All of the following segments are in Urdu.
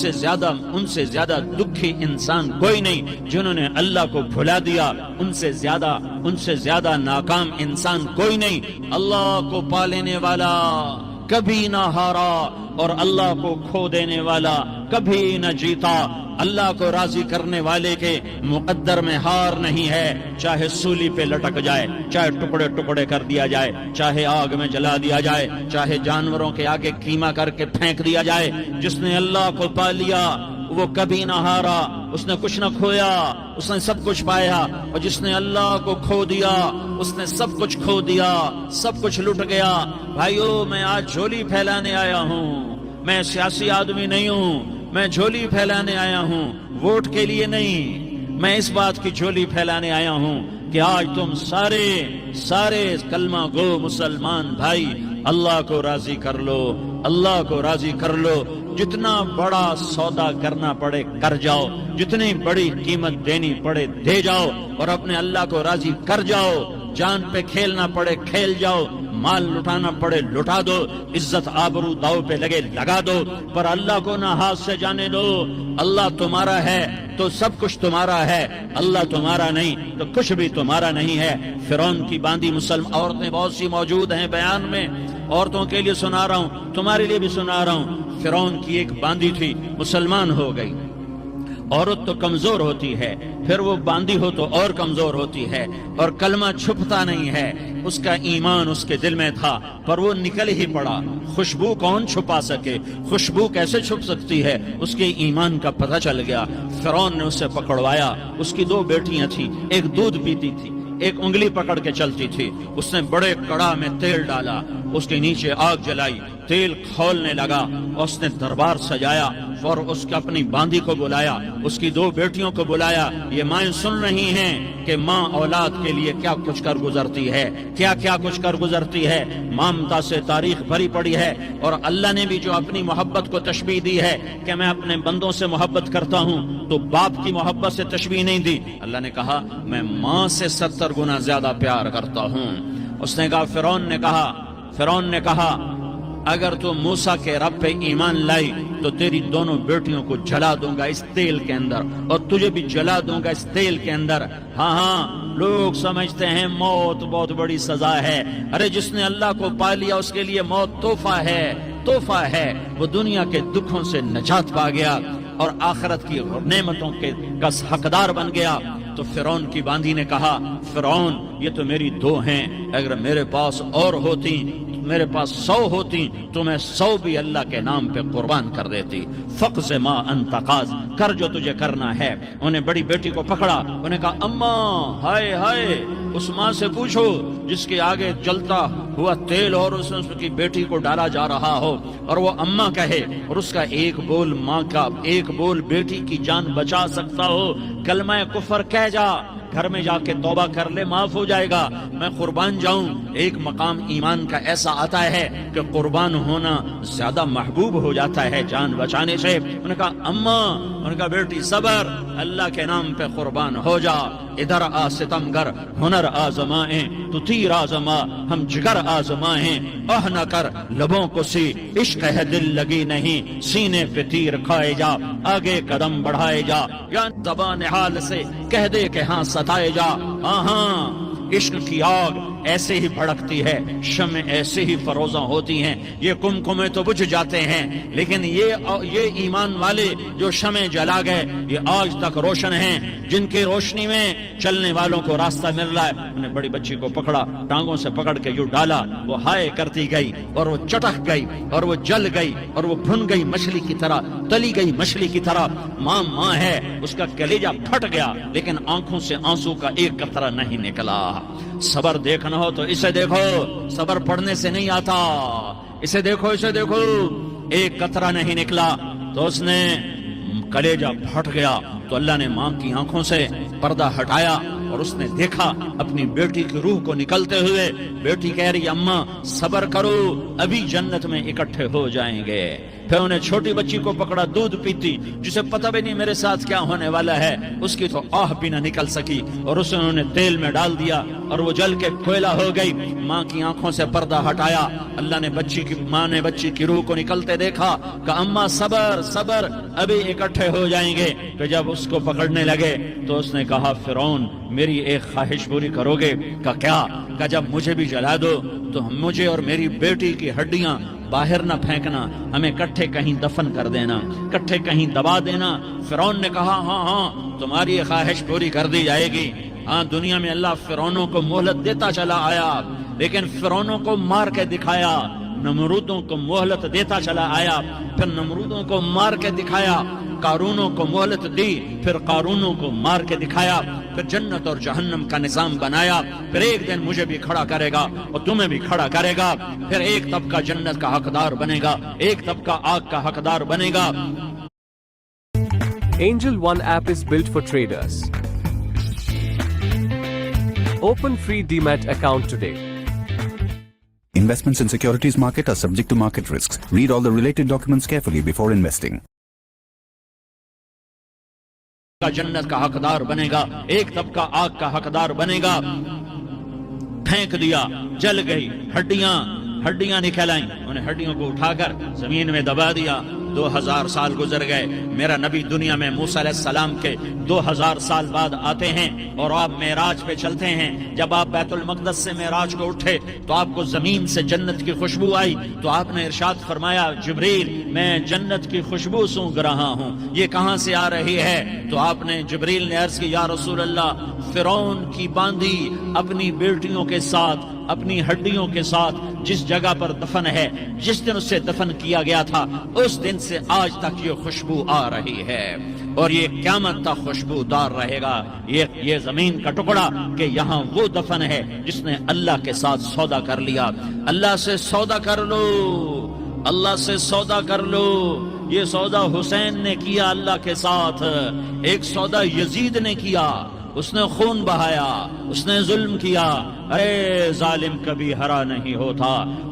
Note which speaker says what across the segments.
Speaker 1: ان سے زیادہ دکھی انسان کوئی نہیں جنہوں نے اللہ کو بھلا دیا، ان سے زیادہ ناکام انسان کوئی نہیں۔ اللہ کو پا لینے والا کبھی نہ ہارا اور اللہ کو کھو دینے والا کبھی نہ جیتا۔ اللہ کو راضی کرنے والے کے مقدر میں ہار نہیں ہے، چاہے سولی پہ لٹک جائے، چاہے ٹکڑے ٹکڑے کر دیا جائے، چاہے آگ میں جلا دیا جائے، چاہے جانوروں کے آگے قیمہ کر کے پھینک دیا جائے۔ جس نے اللہ کو پا لیا وہ کبھی نہ ہارا، اس نے کچھ نہ کھویا، اس نے سب کچھ پایا۔ اور جس نے اللہ کو کھو دیا اس نے سب کچھ کھو دیا، سب کچھ لٹ گیا۔ بھائیو، میں آج جھولی پھیلانے آیا ہوں، میں سیاسی آدمی نہیں ہوں، میں جھولی پھیلانے آیا ہوں، ووٹ کے لیے نہیں۔ میں اس بات کی جھولی پھیلانے آیا ہوں کہ آج تم سارے کلمہ گو مسلمان بھائی اللہ کو راضی کر لو، اللہ کو راضی کر لو۔ جتنا بڑا سودا کرنا پڑے کر جاؤ، جتنی بڑی قیمت دینی پڑے دے جاؤ، اور اپنے اللہ کو راضی کر جاؤ۔ جان پہ کھیلنا پڑے کھیل جاؤ، مال لٹانا پڑے لٹا دو، عزت آبرو داؤ پہ لگے لگا دو، پر اللہ کو نہ ہاتھ سے جانے دو۔ اللہ تمہارا ہے تو سب کچھ تمہارا ہے، اللہ تمہارا نہیں تو کچھ بھی تمہارا نہیں ہے۔ فرعون کی باندھی مسلم عورتیں بہت سی موجود ہیں بیان میں، عورتوں کے لیے سنا رہا ہوں، تمہارے لیے بھی سنا رہا ہوں۔ فرعون کی ایک باندھی تھی، مسلمان ہو گئی۔ عورت تو کمزور ہوتی ہے، پھر وہ باندھی ہو تو اور کمزور ہوتی ہے، اور کلمہ چھپتا نہیں ہے۔ اس کا ایمان اس کے دل میں تھا پر وہ نکل ہی پڑا۔ خوشبو کون چھپا سکے؟ خوشبو کیسے چھپ سکتی ہے؟ اس کے ایمان کا پتہ چل گیا۔ فرعون نے اسے پکڑوایا۔ اس کی 2 بیٹیاں تھیں، ایک دودھ پیتی تھی، ایک انگلی پکڑ کے چلتی تھی۔ اس نے بڑے کڑا میں تیل ڈالا، اس کے نیچے آگ جلائی، تیل کھولنے لگا، اس نے دربار سجایا اور اس کے اپنی باندھی کو بلایا، اس کی 2 بیٹیوں کو بلایا۔ یہ مائیں سن رہی ہیں کہ ماں اولاد کے لیے کیا کچھ کر گزرتی ہے، کیا کچھ کر گزرتی ہے۔ مامتا سے تاریخ بھری پڑی ہے، اور اللہ نے بھی جو اپنی محبت کو تشبیہ دی ہے کہ میں اپنے بندوں سے محبت کرتا ہوں، تو باپ کی محبت سے تشبیہ نہیں دی۔ اللہ نے کہا میں ماں سے 70 گنا زیادہ پیار کرتا ہوں۔ اس نے کہا فرعون نے کہا اگر تو موسیٰ کے رب پہ ایمان لائی تو تیری دونوں بیٹیوں کو جلا دوں گا اس تیل کے اندر، اور تجھے بھی جلا دوں گا اس تیل کے اندر۔ ہاں لوگ سمجھتے ہیں موت بہت بڑی سزا ہے۔ ارے جس نے اللہ کو پا لیا اس کے لیے موت تحفہ ہے۔ وہ دنیا کے دکھوں سے نجات پا گیا اور آخرت کی نعمتوں کا حقدار بن گیا۔ تو فرعون کی باندھی نے کہا فرعون یہ تو میری 2 ہیں، اگر میرے پاس اور ہوتی، میرے پاس 100 ہوتی تو میں 100 بھی اللہ کے نام پہ قربان کر دیتی۔ فقض ما انت قاض، کر جو تجھے کرنا ہے۔ انہیں بڑی بیٹی کو پکڑا، انہیں کہا اماں ہائے اس ماں سے پوچھو جس کے آگے جلتا ہوا تیل اور اس کی بیٹی کو ڈالا جا رہا ہو، اور وہ اماں کہے، اور اس کا ایک بول ماں کا، ایک بول بیٹی کی جان بچا سکتا ہو، کلمہ کفر کہہ جا، گھر میں جا کے توبہ کر لے، معاف ہو جائے گا، میں قربان جاؤں۔ ایک مقام ایمان کا ایسا آتا ہے کہ قربان ہونا زیادہ محبوب ہو جاتا ہے جان بچانے سے۔ انہوں نے کہا اماں، انہوں نے کہا بیٹی صبر، اللہ کے نام پہ قربان ہو جا۔ ادھر آ ستمگر ہنر آزمائیں تو تیر آزما، ہم جگر آزمائیں آہ نہ کر لبوں کو سی، عشق ہے دل لگی نہیں، سینے پہ تیر کھائے جا، آگے قدم بڑھائے جا، یا زبان حال سے کہہ دے کہ ہاں ستائے جا۔ ہاں عشق کی آگ ایسے ہی بھڑکتی ہے، شمع ایسے ہی فروزاں ہوتی ہیں، یہ کمکمے تو بجھ جاتے ہیں، لیکن یہ ایمان والے جو شمع جلا گئے یہ آج تک روشن ہیں، جن کی روشنی میں چلنے والوں کو راستہ مل رہا ہے۔ انہوں نے بڑی بچی کو پکڑا، ٹانگوں سے پکڑ کے یوں ڈالا، وہ ہائے کرتی گئی اور وہ چٹک گئی اور وہ جل گئی اور وہ بھن گئی مچھلی کی طرح، تلی گئی مچھلی کی طرح۔ ماں ہے، اس کا کلیجہ پھٹ گیا لیکن آنکھوں سے آنسو کا ایک قطرہ نہیں نکلا۔ صبر دیکھنا ہو تو اسے دیکھو، صبر پڑھنے سے نہیں آتا، اسے دیکھو ایک قطرہ نہیں نکلا تو اس نے کلیجہ پھٹ گیا۔ تو اللہ نے ماں کی آنکھوں سے پردہ ہٹایا اور اس نے دیکھا اپنی بیٹی کی روح کو نکلتے ہوئے۔ بیٹی کہہ رہی اماں صبر کرو، ابھی جنت میں اکٹھے ہو جائیں گے۔ پھر انہیں چھوٹی بچی کو پکڑا دودھ پیتی، جسے پتہ بھی نہیں میرے ساتھ کیا ہونے والا ہے، اس کی تو آہ بھی نہ نکل سکی، اور اسے انہوں نے تیل میں ڈال دیا اور وہ جل کے کوئلہ ہو گئی۔ ماں کی آنکھوں سے پردہ ہٹایا، اللہ نے ماں نے بچی کی روح کو نکلتے دیکھا کہ اماں صبر صبر، ابھی اکٹھے ہو جائیں گے۔ تو جب اس کو پکڑنے لگے تو اس نے کہا فرعون میری ایک خواہش پوری کرو گے؟ کہ کیا؟ کہ جب مجھے بھی جلا دو تو مجھے اور میری بیٹی کی ہڈیاں باہر نہ پھینکنا، ہمیں کٹھے کہیں دفن کر دینا، کٹھے کہیں دبا دینا۔ فرعون نے کہا ہاں تمہاری یہ خواہش پوری کر دی جائے گی۔ ہاں دنیا میں اللہ فرعونوں کو مہلت دیتا چلا آیا، لیکن فرعونوں کو مار کے دکھایا، نمرودوں کو مہلت دیتا چلا آیا، پھر نمرودوں کو مار کے دکھایا، قارونوں کو مہلت دی، پھر قارونوں کو مار کے دکھایا، پھر جنت اور جہنم کا نظام بنایا، پھر ایک دن مجھے بھی کھڑا کرے گا اور تمہیں بھی کھڑا کرے گا، پھر ایک طبقہ جنت کا حقدار بنے گا، ایک طبقہ آگ کا حقدار بنے گا۔
Speaker 2: Angel One app is built for traders. Open free Demat account today.
Speaker 3: Investments in securities market are subject to market risks. Read all the related documents carefully before investing.
Speaker 1: جنت کا حقدار بنے گا، ایک طبقہ آگ کا حقدار بنے گا۔ پھینک دیا، جل گئی، ہڈیاں نکل آئیں، انہیں ہڈیوں کو اٹھا کر زمین میں دبا دیا۔ 2000 سال گزر گئے، میرا نبی دنیا میں موسیٰ علیہ السلام کے 2000 سال بعد آتے ہیں اور آپ معراج پہ چلتے ہیں۔ جب آپ بیت المقدس سے معراج کو اٹھے تو آپ کو زمین سے جنت کی خوشبو آئی، تو آپ نے ارشاد فرمایا جبریل میں جنت کی خوشبو سونگ رہا ہوں، یہ کہاں سے آ رہی ہے؟ تو آپ نے جبریل نے عرض کی یا رسول اللہ فرعون کی باندھی اپنی بیٹیوں کے ساتھ، اپنی ہڈیوں کے ساتھ جس جگہ پر دفن ہے، جس دن اسے دفن کیا گیا تھا، اس دن سے آج تک یہ خوشبو آ رہی ہے، اور یہ قیامت تک خوشبو دار رہے گا۔ یہ زمین کا ٹکڑا کہ یہاں وہ دفن ہے جس نے اللہ کے ساتھ سودا کر لیا۔ اللہ سے سودا کر لو، اللہ سے سودا کر لو۔ یہ سودا حسین نے کیا اللہ کے ساتھ، ایک سودا یزید نے کیا، اس نے خون بہایا، اس نے ظلم کیا۔ ارے ظالم کبھی ہرا نہیں ہوتا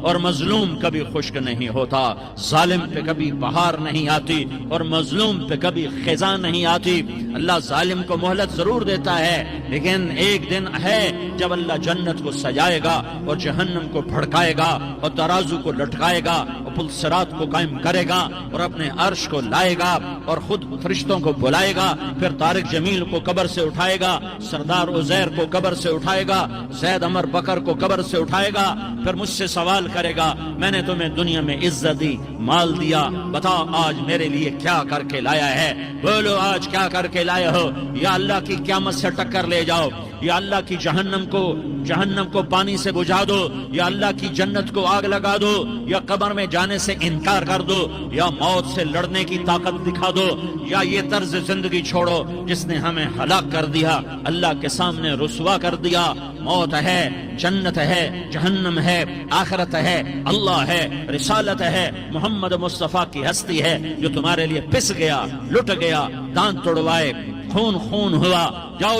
Speaker 1: اور مظلوم کبھی خشک نہیں ہوتا، ظالم پہ کبھی بہار نہیں آتی اور مظلوم پہ کبھی خزاں نہیں آتی۔ اللہ ظالم کو مہلت ضرور دیتا ہے، لیکن ایک دن ہے جب اللہ جنت کو سجائے گا اور جہنم کو بھڑکائے گا اور ترازو کو لٹکائے گا اور پل صراط کو قائم کرے گا اور اپنے عرش کو لائے گا اور خود فرشتوں کو بلائے گا، پھر طارق جمیل کو قبر سے اٹھائے گا، سردار عزیر کو قبر سے اٹھائے گا، زید عمر بکر کو قبر سے اٹھائے گا، پھر مجھ سے سوال کرے گا میں نے تمہیں دنیا میں عزت دی، مال دیا، بتاؤ آج میرے لیے کیا کر کے لایا ہے؟ بولو آج کیا کر کے لائے ہو؟ یا اللہ کی قیامت سے ٹکر لے جاؤ، یا اللہ کی جہنم کو پانی سے بجھا دو، یا اللہ کی جنت کو آگ لگا دو، یا قبر میں جانے سے انکار کر دو، یا موت سے لڑنے کی طاقت دکھا دو، یا یہ طرز زندگی چھوڑو جس نے ہمیں ہلاک کر دیا، اللہ کے سامنے رسوا کر دیا۔ موت ہے، جنت ہے، جہنم ہے، آخرت ہے، اللہ ہے، رسالت ہے، محمد مصطفیٰ کی ہستی ہے جو تمہارے لیے پس گیا، لٹ گیا، دانت توڑوائے، خون ہوا۔ جاؤ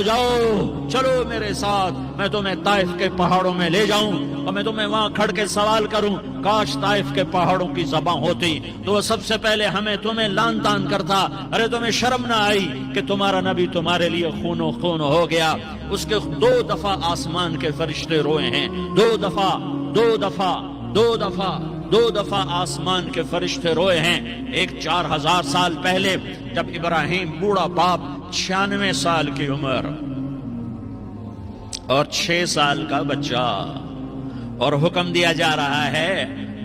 Speaker 1: چلو میرے ساتھ، میں تمہیں طائف کے پہاڑوں میں لے جاؤں اور میں تمہیں وہاں کھڑ کے سوال کروں، کاش طائف کے پہاڑوں کی زبان ہوتی تو وہ سب سے پہلے تمہیں لان تان کرتا۔ ارے تمہیں شرم نہ آئی کہ تمہارا نبی تمہارے لیے خون ہو گیا؟ اس کے 2 دفعہ آسمان کے فرشتے روئے ہیں، 2 دفعہ آسمان کے فرشتے روئے ہیں۔ ایک 4000 سال پہلے جب ابراہیم بوڑھا باپ 96 سال کی عمر اور 6 سال کا بچہ، اور حکم دیا جا رہا ہے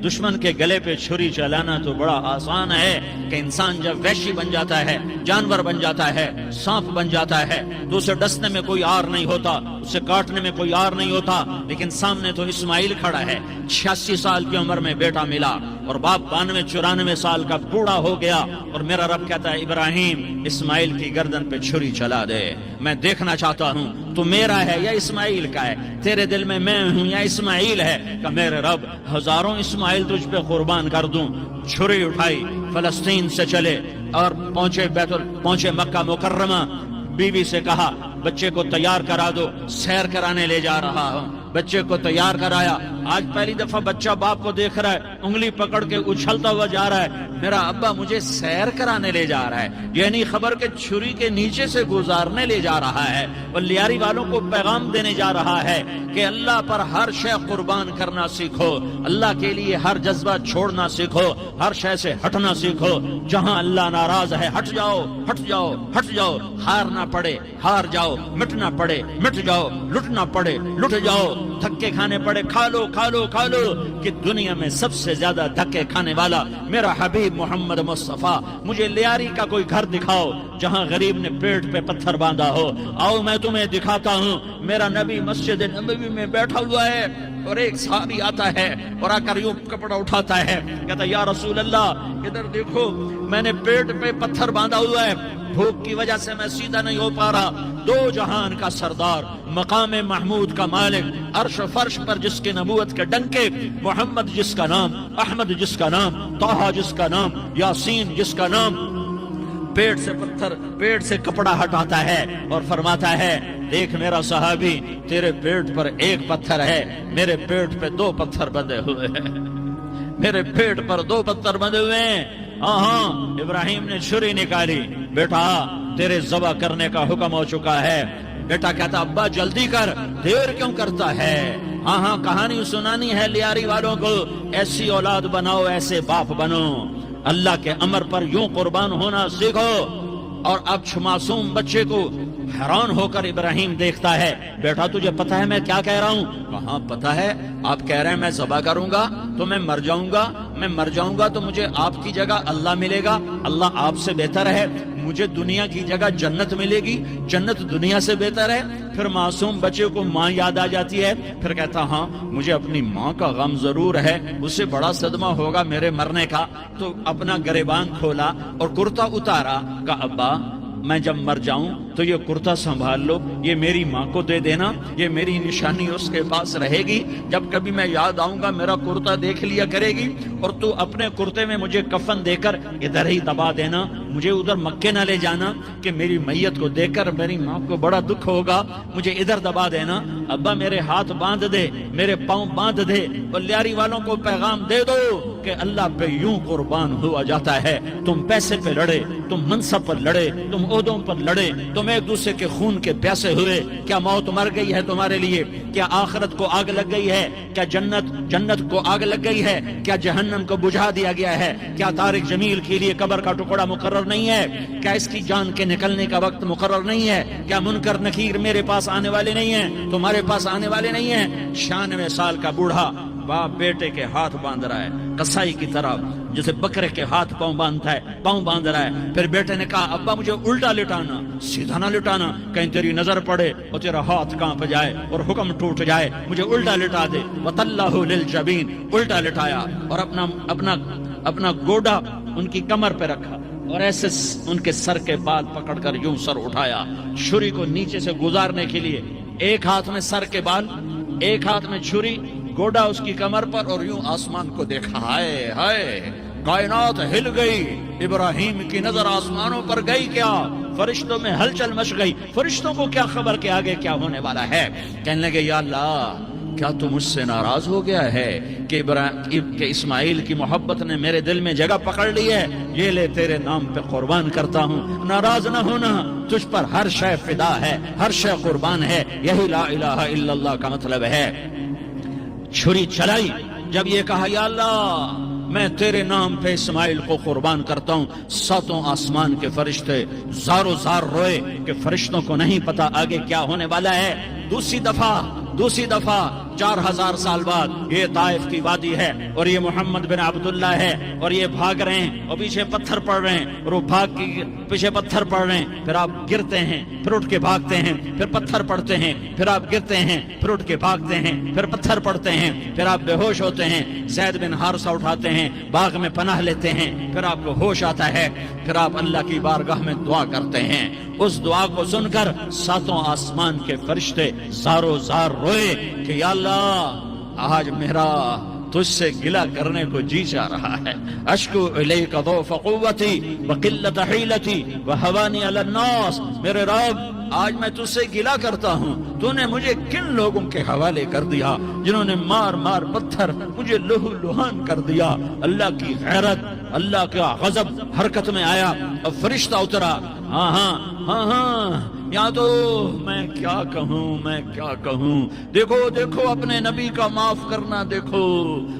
Speaker 1: دشمن کے گلے پہ چھری چلانا تو بڑا آسان ہے کہ انسان جب وحشی بن جاتا ہے، جانور بن جاتا ہے، سانپ بن جاتا ہے تو اسے ڈسنے میں کوئی آر نہیں ہوتا، اسے کاٹنے میں کوئی آر نہیں ہوتا، لیکن سامنے تو اسماعیل کھڑا ہے، 86 سال کی عمر میں بیٹا ملا اور باپ 92-94 سال کا بوڑھا ہو گیا، اور میرا رب کہتا ہے ابراہیم اسماعیل کی گردن پہ چھری چلا دے، میں دیکھنا چاہتا ہوں تو میرا ہے یا اسماعیل کا ہے، تیرے دل میں میں ہوں یا اسماعیل ہے؟ کہ میرے رب ہزاروں اسماعیل تجھ پہ قربان کر دوں۔ چھری اٹھائی، فلسطین سے چلے اور پہنچے مکہ مکرمہ، بیوی سے کہا بچے کو تیار کرا دو، سیر کرانے لے جا رہا ہوں، بچے کو تیار کرایا، آج پہلی دفعہ بچہ باپ کو دیکھ رہا ہے، انگلی پکڑ کے اچھلتا ہوا جا رہا ہے، میرا ابا مجھے سیر کرانے لے جا رہا ہے، یہ نہیں خبر کہ چھری کے نیچے سے گزارنے لے جا رہا ہے۔ اور لیاری والوں کو پیغام دینے جا رہا ہے کہ اللہ پر ہر شے قربان کرنا سیکھو، اللہ کے لیے ہر جذبہ چھوڑنا سیکھو، ہر شے سے ہٹنا سیکھو، جہاں اللہ ناراض ہے ہٹ جاؤ، ہٹ جاؤ، ہٹ جاؤ، ہارنا پڑے ہار جاؤ، مٹنا پڑے مٹ جاؤ، لٹنا پڑے لٹ جاؤ، دھکے کھانے پڑے کھا لو کھا لو کھا لو، کہ دنیا میں سب سے زیادہ دھکے کھانے والا میرا حبیب محمد مصطفیٰ۔ مجھے لیاری کا کوئی گھر دکھاؤ جہاں غریب نے پیٹ پہ پتھر باندھا ہو، آؤ میں تمہیں دکھاتا ہوں۔ میرا نبی مسجد نبوی میں بیٹھا ہوا ہے اور ایک صحابی آتا ہے اور آ کر یوں کپڑا اٹھاتا ہے، کہتا یا رسول اللہ ادھر دیکھو، میں نے پیٹ پہ پتھر باندھا ہوا ہے، بھوک کی وجہ سے میں سیدھا نہیں ہو پا رہا۔ دو جہان کا سردار، مقام محمود کا مالک، عرش و فرش پر جس کے نبوت کے ڈنکے، محمد جس کا نام، احمد جس کا نام، طٰہٰ جس کا نام، یاسین جس کا نام، پیٹ سے پتھر، پیٹ سے کپڑا ہٹاتا ہے اور فرماتا ہے دیکھ میرا صحابی، تیرے پیٹ پر ایک پتھر ہے، میرے پیٹ پہ دو پتھر بندھے ہوئے ہیں، میرے پیٹ پر دو پتھر بندھے ہوئے ہیں۔ ہاں ابراہیم نے چھری نکالی، بیٹا تیرے ذبح کرنے کا حکم ہو چکا ہے۔ بیٹا کہتا ابا جلدی کر، دیر کیوں کرتا ہے؟ ہاں کہانی سنانی ہے لیاری والوں کو، ایسی اولاد بناؤ، ایسے باپ بنو، اللہ کے امر پر یوں قربان ہونا سیکھو۔ اور اب معصوم بچے کو حیران ہو کر ابراہیم دیکھتا ہے، بیٹا تجھے پتا ہے میں کیا کہہ رہا ہوں؟ کہاں پتا ہے، آپ کہہ رہے ہیں میں ذبح کروں گا تو میں مر جاؤں گا، میں مر جاؤں گا تو مجھے آپ کی جگہ اللہ ملے گا، اللہ آپ سے بہتر ہے، مجھے دنیا کی جگہ جنت ملے گی، جنت دنیا سے بہتر ہے۔ پھر معصوم بچے کو ماں یاد آ جاتی ہے، پھر کہتا ہاں مجھے اپنی ماں کا غم ضرور ہے، اسے بڑا صدمہ ہوگا میرے مرنے کا۔ تو اپنا گریبان کھولا اور کرتا اتارا، کہا ابا میں جب مر جاؤں تو یہ کرتا سنبھال لو، یہ میری ماں کو دے دینا، یہ میری نشانی اس کے پاس رہے گی، جب کبھی میں یاد آؤں گا میرا کرتا دیکھ لیا کرے گی، اور تو اپنے کرتے میں مجھے کفن دے کر ادھر ہی دبا دینا، مجھے ادھر مکے نہ لے جانا کہ میری میت کو دیکھ کر میری ماں کو بڑا دکھ ہوگا، مجھے ادھر دبا دینا۔ ابا میرے ہاتھ باندھ دے، میرے پاؤں باندھ دے، اور لیاری والوں کو پیغام دے دو کہ اللہ پہ یوں قربان ہوا جاتا ہے۔ تم پیسے پہ لڑے، تم منصب پر لڑے، تم عہدوں پر لڑے، تم ایک دوسرے کے خون کے پیاسے ہوئے، کیا موت مر گئی ہے تمہارے لیے؟ کیا آخرت کو آگ لگ گئی ہے؟ کیا جنت کو آگ لگ گئی ہے؟ کیا جہنم کو بجھا دیا گیا ہے؟ کیا طارق جمیل کے لیے قبر کا ٹکڑا مقرر نہیں ہے؟ کیا اس کی جان کے نکلنے کا وقت مقرر نہیں ہے؟ کیا منکر نکیر میرے پاس آنے والے نہیں ہیں، تمہارے پاس آنے والے نہیں ہیں؟ 96 سال کا بوڑھا باپ بیٹے کے ہاتھ باندھ رہا ہے کسائی کی طرح، جیسے بکرے کے ہاتھ پاؤں باندھتا ہے، پاؤں باندھ رہا ہے۔ پھر بیٹے نے کہا ابا مجھے الٹا لٹانا، سیدھا نہ لٹانا، کہیں تیری نظر پڑے اور تیرا ہاتھ کانپ جائے اور حکم ٹوٹ جائے، مجھے الٹا لٹا دے۔ وَطَلَّهُ لِلْجَبِينِ، الٹا لٹایا اور اپنا گوڈا ان کی کمر پہ رکھا اور ایسے ان کے سر کے بال پکڑ کر یوں سر اٹھایا، چھری کو نیچے سے گزارنے کے لیے، ایک ہاتھ میں سر کے بال، ایک ہاتھ میں چھری، گوڈا اس کی کمر پر، اور یوں آسمان کو دیکھا۔ ہائے ہائے، کائنات ہل گئی، ابراہیم کی نظر آسمانوں پر گئی، کیا فرشتوں میں ہلچل مچ گئی، فرشتوں کو کیا خبر کہ آگے کیا ہونے والا ہے؟ کہنے لگے یا اللہ کیا تو مجھ سے ناراض ہو گیا ہے کہ اسماعیل کی محبت نے میرے دل میں جگہ پکڑ لی ہے؟ یہ لے تیرے نام پہ قربان کرتا ہوں، ناراض نہ ہونا، تجھ پر ہر شے فدا ہے، ہر شے قربان ہے، یہی لا الہ الا اللہ کا مطلب ہے۔ چھری چلائی، جب یہ کہا یا اللہ میں تیرے نام پہ اسماعیل کو قربان کرتا ہوں، ساتوں آسمان کے فرشتے زارو زار روئے کہ فرشتوں کو نہیں پتا آگے کیا ہونے والا ہے۔ دوسری دفعہ 4000 سال بعد یہ طائف کی وادی ہے اور یہ محمد بن عبداللہ ہے اور یہ بھاگ رہے ہیں اور پیچھے پتھر پڑ رہے ہیں اور وہ بھاگ کے پیچھے پتھر پڑ رہے ہیں، پھر آپ گرتے ہیں، پھر اٹھ کے بھاگتے ہیں، پھر پتھر پڑتے ہیں، پھر آپ گرتے ہیں، پھر اٹھ کے بھاگتے ہیں، پھر پتھر پڑتے ہیں، پھر آپ بے ہوش ہوتے ہیں، زید بن حارثہ اٹھاتے ہیں، باغ میں پناہ لیتے ہیں، پھر آپ کو ہوش آتا ہے، پھر آپ اللہ کی بارگاہ میں دعا کرتے ہیں۔ اس دعا کو سن کر ساتوں آسمان کے فرشتے زارو زار روئے کہ یا اللہ آج میرا تجھ سے گلہ کرنے کو جی چاہ رہا ہے، اشکو الیک ضعف قوتی وقلت حیلتی وہوانی علی الناس، میرے رب آج میں تجھ سے گلہ کرتا ہوں، تو نے مجھے کن لوگوں کے حوالے کر دیا جنہوں نے مار مار پتھر مجھے لہو لہان کر دیا۔ اللہ کی غیرت، اللہ کا غضب حرکت میں آیا اور فرشتہ اترا۔ ہاں ہاں ہاں ہاں، یا تو میں کیا کہوں، میں کیا کہوں۔ دیکھو دیکھو اپنے نبی کا معاف کرنا، دیکھو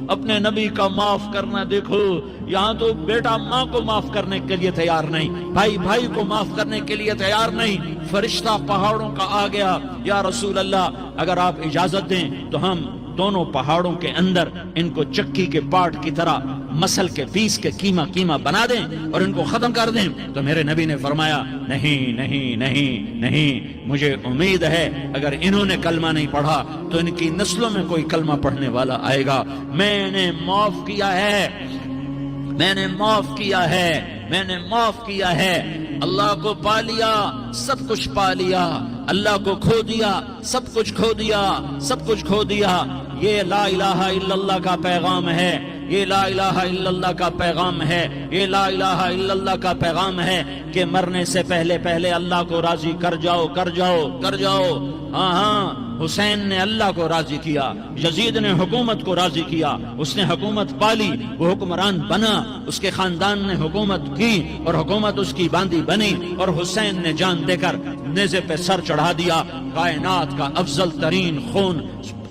Speaker 1: اپنے نبی کا معاف کرنا، دیکھو یہاں تو بیٹا ماں کو معاف کرنے کے لیے تیار نہیں، بھائی بھائی کو معاف کرنے کے لیے تیار نہیں۔ فرشتہ پہاڑوں کا آ گیا، یا رسول اللہ اگر آپ اجازت دیں تو ہم دونوں پہاڑوں کے اندر ان کو چکی کے پاٹ کی طرح مسل کے پیس کے کیما کیما بنا دیں اور ان کو ختم کر دیں۔ تو میرے نبی نے فرمایا نہیں نہیں نہیں نہیں، مجھے امید ہے اگر انہوں نے کلمہ نہیں پڑھا تو ان کی نسلوں میں کوئی کلمہ پڑھنے والا آئے گا۔ میں نے معاف کیا ہے، میں نے معاف کیا ہے، میں نے معاف کیا ہے۔ اللہ کو پا لیا سب کچھ پا لیا، اللہ کو کھو دیا سب کچھ کھو دیا، سب کچھ کھو دیا۔ یہ لا الہ الا اللہ کا پیغام ہے، یہ لا الہ الا اللہ کا پیغام ہے، یہ لا الہ الا اللہ کا پیغام ہے کہ مرنے سے پہلے پہلے اللہ کو راضی کر جاؤ، کر جاؤ، کر جاؤ۔ ہاں ہاں، حسین نے اللہ کو راضی کیا، یزید نے حکومت کو راضی کیا، اس نے حکومت پالی، وہ حکمران بنا، اس کے خاندان نے حکومت کی اور حکومت اس کی باندھی بنی، اور حسین نے جان دے کر نیزے پہ سر چڑھا دیا۔ کائنات کا افضل ترین خون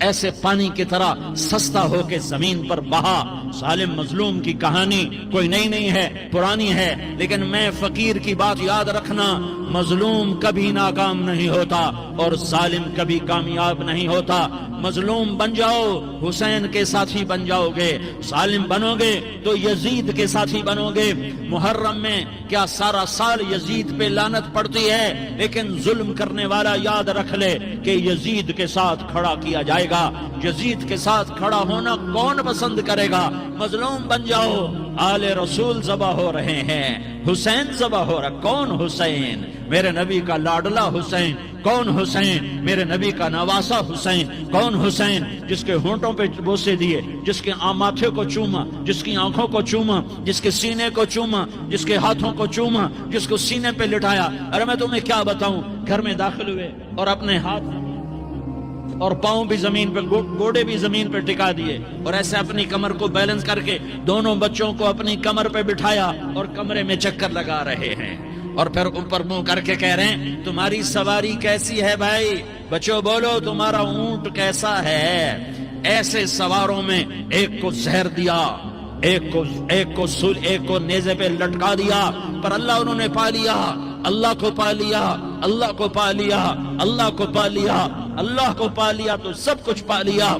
Speaker 1: ایسے پانی کی طرح سستا ہو کے زمین پر بہا۔ ظالم مظلوم کی کہانی کوئی نئی نہیں ہے، پرانی ہے، لیکن میں فقیر کی بات یاد رکھنا، مظلوم کبھی ناکام نہیں ہوتا اور ظالم کبھی کامیاب نہیں ہوتا۔ مظلوم بن جاؤ حسین کے ساتھی بن جاؤ گے، ظالم بنو گے تو یزید کے ساتھی بنو گے۔ محرم میں کیا سارا سال یزید پہ لعنت پڑتی ہے، لیکن ظلم کرنے والا یاد رکھ لے کہ یزید کے ساتھ کھڑا کیا جائے گا۔ یزید کے ساتھ کھڑا ہونا کون پسند کرے گا؟ مظلوم بن جاؤ۔ آل رسول ذبح ہو رہے ہیں، حسین ذبح ہو رہا۔ کون حسین؟ میرے نبی کا لاڈلا حسین۔ کون حسین؟ میرے نبی کا نواسا حسین۔ کون حسین؟ جس کے ہونٹوں پہ بوسے دیے، جس کے ماتھے کو چوما، جس کی آنکھوں کو چوما، جس کے سینے کو چوما، جس کے ہاتھوں کو چوما، جس کو سینے پہ لٹایا۔ ارے میں تمہیں کیا بتاؤں، گھر میں داخل ہوئے اور اپنے ہاتھ اور پاؤں بھی زمین پہ، گوڑے بھی زمین پہ ٹکا دیے، اور ایسے اپنی کمر کو بیلنس کر کے دونوں بچوں کو اپنی کمر پہ بٹھایا اور کمرے میں چکر لگا رہے ہیں، اور پھر اوپر منہ کر کے کہہ رہے ہیں تمہاری سواری کیسی ہے بھائی؟ بچوں بولو تمہارا اونٹ کیسا ہے؟ ایسے سواروں میں ایک کو زہر دیا، ایک کو نیزے پہ لٹکا دیا، پر اللہ انہوں نے پا لیا، اللہ کو پا لیا، اللہ کو پا لیا، اللہ کو پا لیا، اللہ کو پا لیا تو سب کچھ پا لیا۔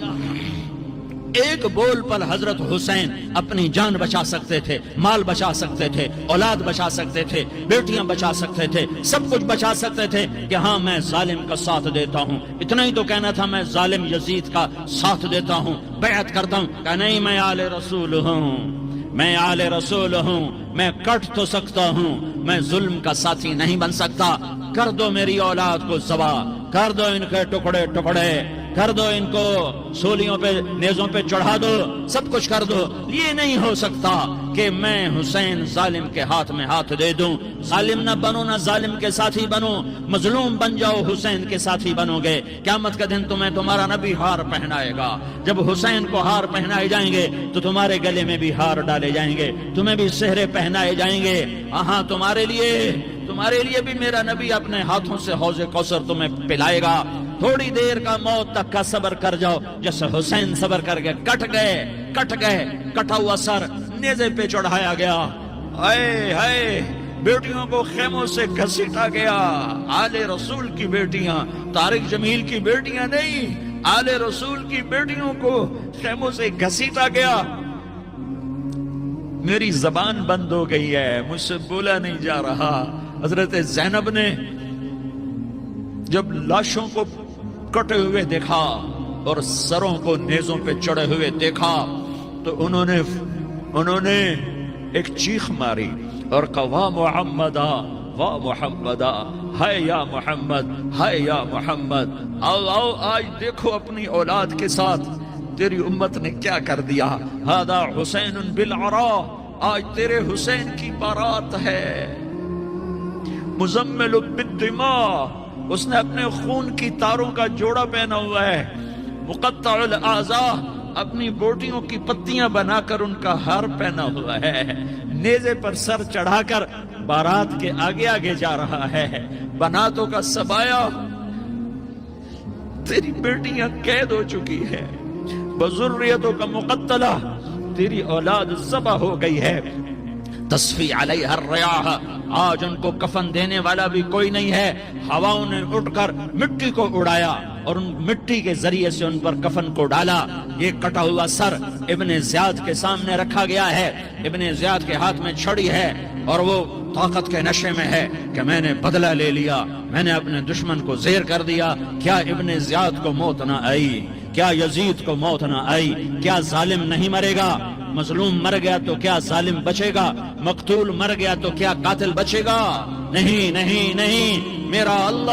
Speaker 1: ایک بول پر حضرت حسین اپنی جان بچا سکتے تھے، مال بچا سکتے تھے، اولاد بچا سکتے تھے، بیٹیاں بچا سکتے تھے، سب کچھ بچا سکتے تھے کہ ہاں میں ظالم کا ساتھ دیتا ہوں۔ اتنا ہی تو کہنا تھا میں ظالم یزید کا ساتھ دیتا ہوں، بیعت کرتا ہوں۔ کہ نہیں، میں آل رسول ہوں، میں آل رسول ہوں، میں کٹ تو سکتا ہوں، میں ظلم کا ساتھی نہیں بن سکتا۔ کر دو میری اولاد کو ذبح، کر دو ان کے ٹکڑے ٹکڑے، کر دو ان کو سولیوں پہ نیزوں پہ چڑھا دو، سب کچھ کر دو۔ یہ نہیں ہو سکتا کہ میں حسین ظالم کے ہاتھ میں ہاتھ دے دوں۔ ظالم نہ بنو، نہ ظالم کے ساتھی بنو، مظلوم بن جاؤ، حسین کے ساتھی بنو گے۔ قیامت کا دن تمہیں تمہارا نبی ہار پہنائے گا۔ جب حسین کو ہار پہنائے جائیں گے تو تمہارے گلے میں بھی ہار ڈالے جائیں گے، تمہیں بھی سہرے پہنائے جائیں گے۔ ہاں تمہارے لیے بھی میرا نبی اپنے ہاتھوں سے حوض کوثر تمہیں پلائے گا۔ تھوڑی دیر کا موت تک کا صبر کر جاؤ، جیسے حسین صبر کر کے کٹ گئے، کٹا ہوا سر نیزے پہ چڑھایا گیا۔ ہائے ہائے، بیٹیوں کو خیموں سے گھسیٹا گیا۔ آل رسول کی بیٹیاں، طارق جمیل کی بیٹیاں نہیں، آل رسول کی بیٹیوں کو خیموں سے گھسیٹا گیا۔ میری زبان بند ہو گئی ہے، مجھ سے بولا نہیں جا رہا۔ حضرت زینب نے جب لاشوں کو کٹے ہوئے دیکھا اور سروں کو نیزوں پہ چڑھے ہوئے دیکھا تو انہوں نے ایک چیخ ماری اور کہا واہ محمدہ، واہ محمدہ، ہائے یا محمد، ہائے یا محمد۔ آؤ آج دیکھو اپنی اولاد کے ساتھ تیری امت نے کیا کر دیا۔ ہذا حسین بالعراء، آج تیرے حسین کی بارات ہے۔ مزمل بالدماء، اس نے اپنے خون کی تاروں کا جوڑا پہنا ہوا ہے، مقطع الاعضاء، اپنی بوٹیوں کی پتیاں بنا کر ان کا ہار پہنا ہوا ہے، نیزے پر سر چڑھا کر بارات کے آگے آگے جا رہا ہے۔ بناتوں کا سبایا، تیری بیٹیاں قید ہو چکی ہے، بذریتوں کا مقتلہ، تیری اولاد ذبح ہو گئی ہے۔ تصفی علیہ الریاح، آج ان کو کفن دینے والا بھی کوئی نہیں ہے۔ ہواؤں نے اٹھ کر مٹی کو اڑایا اور ان مٹی کے ذریعے سے ان پر کفن کو ڈالا۔ یہ کٹا ہوا سر ابن زیاد کے سامنے رکھا گیا ہے، ابن زیاد کے ہاتھ میں چھڑی ہے اور وہ طاقت کے نشے میں ہے کہ میں نے بدلہ لے لیا، میں نے اپنے دشمن کو زیر کر دیا۔ کیا ابن زیاد کو موت نہ آئی؟ کیا یزید کو موت نہ آئی؟ کیا ظالم نہیں مرے گا؟ مظلوم مر گیا تو کیا ظالم بچے گا؟ مقتول مر گیا تو کیا قاتل بچے گا؟ نہیں نہیں نہیں، میرا اللہ